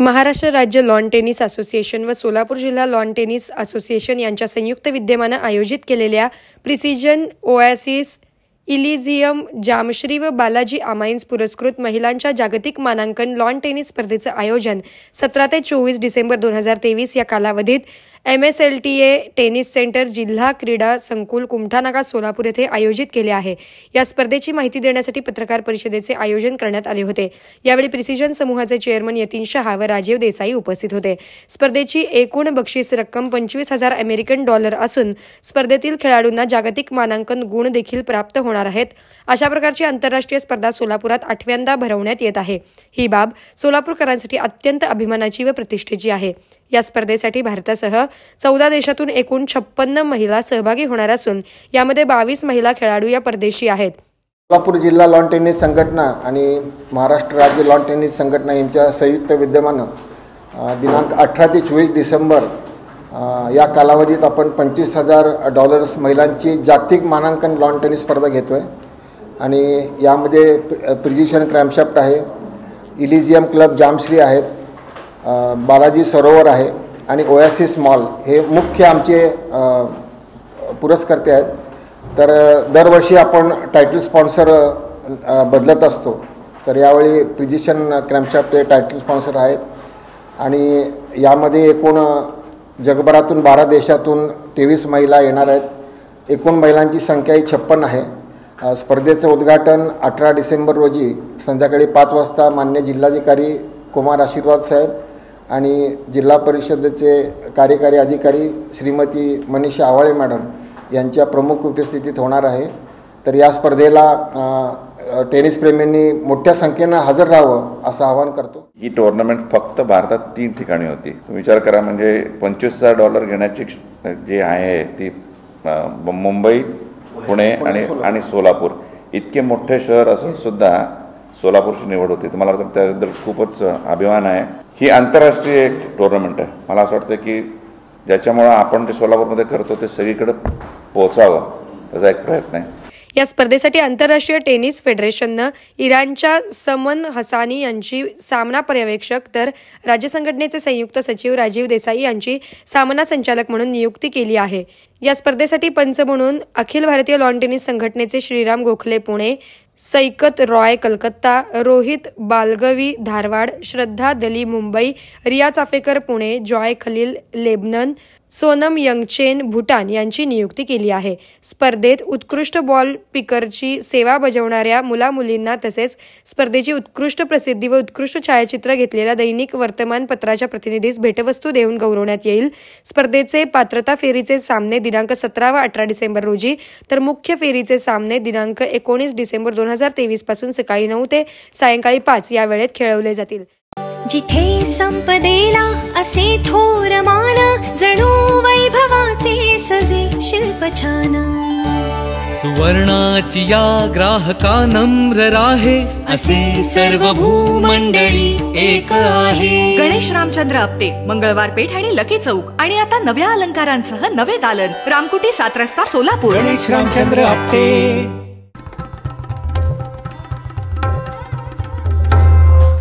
महाराष्ट्र राज्य lawn tennis association व सोलापूर जिल्हा लॉन टेनिस असोसिएशन यांच्या संयुक्त विद्यमाने आयोजित केलेल्या प्रिसिजन ओएसिस इलिझियम जामश्री व बालाजी अमाईन्स पुरस्कृत महिलांच्या जागतिक मानांकन लॉन टेनिस स्पर्धेचे आयोजन 17 ते 24 डिसेंबर 2023 या कालावधीत MSLTA टेनिस सेंटर जिल्हा क्रीडा संकुल कुमठानाका सोलापूर येथे आयोजित केले आहे। या स्पर्धेची माहिती देण्यासाठी पत्रकार परिषदेचे आयोजन करण्यात आले होते। यावेळी प्रिसिजन समूहाचे चेअरमन यतीन शहा व राजीव देसाई उपस्थित होते। स्पर्धेची एकूण बक्षीस रक्कम $25,000 अमेरिकन असून स्पर्धेतील खेळाडूंना जागतिक मानांकन गुण देखील प्राप्त होणार आहेत। अशा प्रकारची आंतरराष्ट्रीय स्पर्धा सोलापुरात 8व्यांदा भरवण्यात येत आहे। ही बाब सोलापूरकरांसाठी अत्यंत अभिमानाची व प्रतिष्ठेची आहे। या स्पर्धेसाठी भारतासह 14 देशातून एकूण 56 महिला सहभागी होणार असून यामध्ये 22 महिला खेळाडू या परदेशी आहेत। सोलापूर जिल्हा लॉन टेनिस संघटना आणि महाराष्ट्र राज्य लॉन टेनिस संघटना यांच्या संयुक्त विद्यमाने दिनांक 18 ते 24 डिसेंबर या कालावधीत आपण $25,000 महिलांची जागतिक मानांकन लॉन टेनिस स्पर्धा घेतोय आणि यामध्ये प्रिसिजन क्रॅमशाफ्ट आहे, इलिझियम क्लब जामश्री आहेत, बालाजी सरोवर आहे आणि ओएसिस मॉल हे मुख्य आमचे पुरस्कर्ते आहेत। तर दरवर्षी आपण टायटल स्पॉन्सर बदलत असतो। तर यावेळी प्रिसिजन क्रॅमशाफ्ट हे टायटल स्पॉन्सर आहेत आणि यामध्ये एकूण जगभरातून 12 देशातून 23 महिला येणार आहेत। एकूण महिलांची संख्या 56 आहे। स्पर्धेचं उद्घाटन 18 डिसेंबर रोजी संध्याकाळी 5 वाजता मान्य जिल्हाधिकारी कुमार आशीर्वाद साहेब आणि जिल्हा परिषदेचे कार्यकारी अधिकारी श्रीमती मनीषा आवाळे मॅडम यांच्या प्रमुख उपस्थितीत होणार आहे। तर या स्पर्धेला टेनिस प्रेमींनी मोठ्या संख्येने हजर राहावं असं आवाहन करतो। ही टूर्नामेंट फक्त भारतात 3 ठिकाणी होती। विचार करा, म्हणजे $25,000 घेण्याची जी आहे ती मुंबई, पुणे आणि सोलापूर इतके मोठे शहर असून सुद्धा सोलापूरची निवड होती। तर मला वाटतं त्याबद्दल खूपच अभिमान आहे। ही आंतरराष्ट्रीय एक टूर्नामेंट आहे। मला असं वाटतं की ज्याच्यामुळे आपण जे सोलापूरमध्ये करतो ते सगळीकडे पोहोचावं त्याचा एक प्रयत्न आहे। या स्पर्धेसाठी आंतरराष्ट्रीय टेनिस फेडरेशनने इराणच्या समन हसानी यांची सामना पर्यवेक्षक तर राज्य संघटनेचे संयुक्त सचिव राजीव देसाई यांची सामना संचालक म्हणून नियुक्ती केली आहे। या स्पर्धेसाठी पंच म्हणून अखिल भारतीय लॉन टेनिस संघटनेचे श्रीराम गोखले पुणे, सैकत रॉय कलकत्ता, रोहित बालगवी धारवाड, श्रद्धा दली मुंबई, रिया चाफेकर पुणे, जॉय खलील लेबनन, सोनम यंगचेन भूटान यांची नियुक्ती केली आहे। स्पर्धेत उत्कृष्ट बॉल पिकरची सेवा बजावणाऱ्या मुलामुलींना तसेच स्पर्धेची उत्कृष्ट प्रसिद्धी व उत्कृष्ट छायाचित्र घेतलेल्या दैनिक वर्तमानपत्राच्या प्रतिनिधीस भेटवस्तू देऊन गौरवण्यात येईल। स्पर्धेचे पात्रता फेरीचे सामने दिनांक 17 व 18 डिसेंबर रोजी तर मुख्य फेरीचे सामने दिनांक 19 डिसेंबर 2023 पासून सकाळी 9 ते सायंकाळी 5 या वेळेत खेळवले जातील। जिथे संपदेला असे थोर मान, जणू वैभवाचे सजे शिल्प छान। सुवर्णाची या ग्राहका नम्र राहे, असे सर्व भूमंडळी एक आहे। गणेश रामचंद्र आपटे, मंगळवार पेठ आणि लकी चौक आणि आता नव्या अलंकारांसह नवे दालन, रामकुटी 7 रस्ता सोलापूर। गणेश रामचंद्र आपटे।